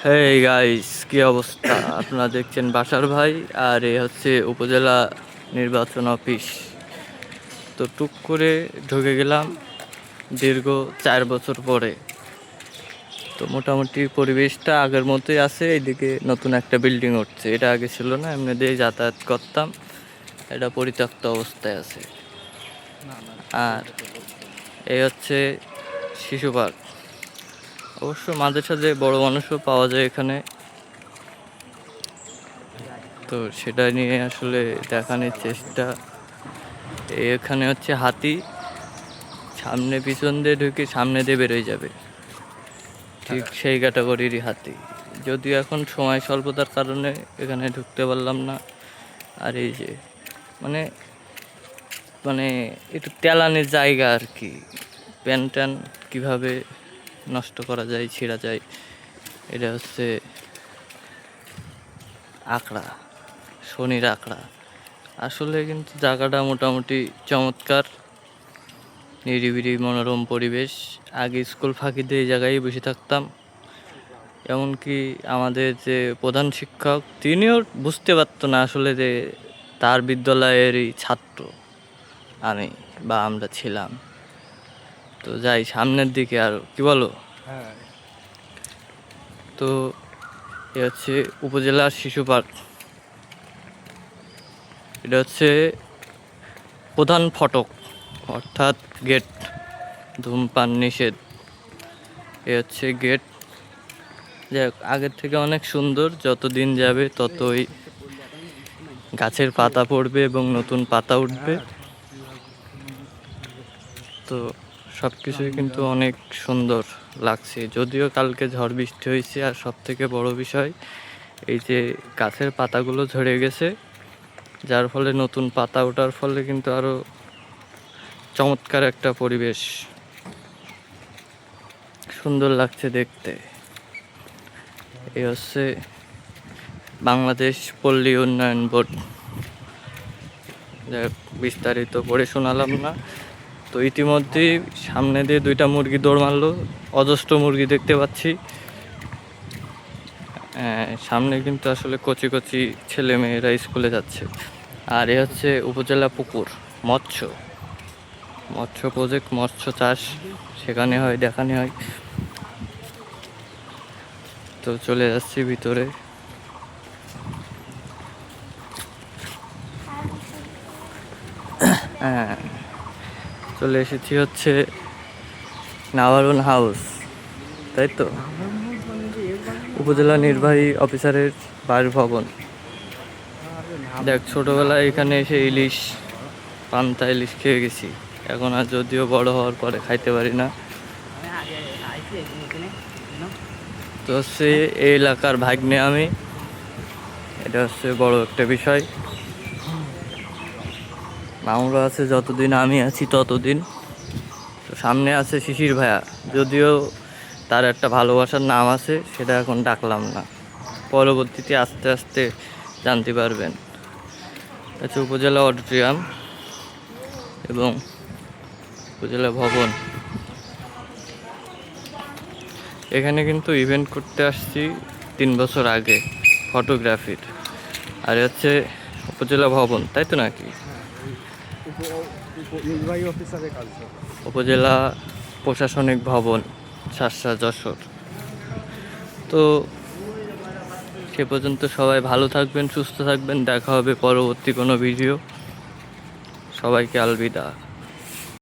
Hey guys, কি অবস্থা? আপনারা দেখছেন বাসার ভাই, আর এ হচ্ছে উপজেলা নির্বাচন অফিস। তো টুক করে ঢুকে গেলাম দীর্ঘ 4 বছর পরে। তো মোটামুটি পরিবেশটা আগের মতোই আছে। এইদিকে নতুন একটা বিল্ডিং উঠছে, এটা আগে ছিল না, এমনি দিয়ে যাতায়াত করতাম। এটা পরিত্যক্ত অবস্থায় আছে। আর এই হচ্ছে শিশু পার্ক। অবশ্য মাঝে সাঝে বড় মানুষও পাওয়া যায় এখানে, তো সেটা নিয়ে আসলে দেখানোর চেষ্টা। এখানে হচ্ছে হাতি, সামনে পিছন দিয়ে ঢুকে সামনে দিয়ে বেরোয় যাবে, ঠিক সেই ক্যাটাগরিরই হাতি। যদিও এখন সময় স্বল্পতার কারণে এখানে ঢুকতে পারলাম না। আর এই যে মানে মানে একটু তেলানের জায়গা আর কি, প্যান ট্যান কীভাবে নষ্ট করা যায়, ছিঁড়া যায়, এটা হচ্ছে আঁকড়া, শনির আঁকড়া। আসলে কিন্তু জায়গাটা মোটামুটি চমৎকার, নিরিবিলি মনোরম পরিবেশ। আগে স্কুল ফাঁকি দিয়ে এই জায়গায় বসে থাকতাম। এমনকি আমাদের যে প্রধান শিক্ষক, তিনিও বুঝতে পারতো না আসলে যে তার বিদ্যালয়েরই ছাত্র আমি বা আমরা ছিলাম। তো যাই সামনের দিকে, আরও কি বলো? তো এ হচ্ছে উপজেলার শিশু পার্ক। এটা হচ্ছে প্রধান ফটক, অর্থাৎ গেট। ধূমপান নিষেধ, এ হচ্ছে গেট। যাই হোক, আগের থেকে অনেক সুন্দর। যত দিন যাবে ততই গাছের পাতা পড়বে এবং নতুন পাতা উঠবে। তো সব কিছুই কিন্তু অনেক সুন্দর লাগছে, যদিও কালকে ঝড় বৃষ্টি হয়েছে। আর সব থেকে বড় বিষয় এই যে গাছের পাতাগুলো ঝরে গেছে, যার ফলে নতুন পাতা ওঠার ফলে কিন্তু আরও চমৎকার একটা পরিবেশ, সুন্দর লাগছে দেখতে। এই হচ্ছে বাংলাদেশ পল্লী উন্নয়ন বোর্ড। বিস্তারিত পড়ে শোনালাম না। তো ইতিমধ্যেই সামনে দিয়ে 2টা মুরগি দৌড় মারলো, অজস্র মুরগি দেখতে পাচ্ছি। সামনে কিন্তু আসলে কচি কচি ছেলে মেয়েরা স্কুলে যাচ্ছে। আর এ হচ্ছে উপজেলা পুকুর, মৎস্য প্রজেক্ট, মৎস্য চাষ সেখানে হয়, দেখানো হয়। তো চলে যাচ্ছি ভিতরে। হ্যাঁ, চলে এসেছি হচ্ছে নাওয়ারুন হাউস, তাই তো, উপজেলা নির্বাহী অফিসারের বাসভবন। দেখ, ছোটবেলায় এখানে এসে ইলিশ, পান্তা ইলিশ খেয়ে গেছি। এখন আর যদিও বড় হওয়ার পরে খাইতে পারি না। তো হচ্ছে এই এলাকার ভাগ্নে আমি, এটা হচ্ছে বড় একটা বিষয়। মামুরা আছে যতদিন আমি আছি ততদিন। তো সামনে আছে শিশির ভাইয়া, যদিও তার একটা ভালোবাসার নাম আছে, সেটা এখন ডাকলাম না, পরবর্তীতে আস্তে আস্তে জানতে পারবেন। আচ্ছা, উপজেলা অডিটোরিয়াম এবং উপজেলা ভবন। এখানে কিন্তু ইভেন্ট করতে আসছি 3 বছর আগে, ফটোগ্রাফির। আর হচ্ছে উপজেলা ভবন, তাই তো নাকি? উপজেলা প্রশাসনিক ভবন, শার্শা, যশোর। তো সে পর্যন্ত সবাই ভালো থাকবেন, সুস্থ থাকবেন। দেখা হবে পরবর্তী কোনো ভিডিও। সবাইকে আলবিদা।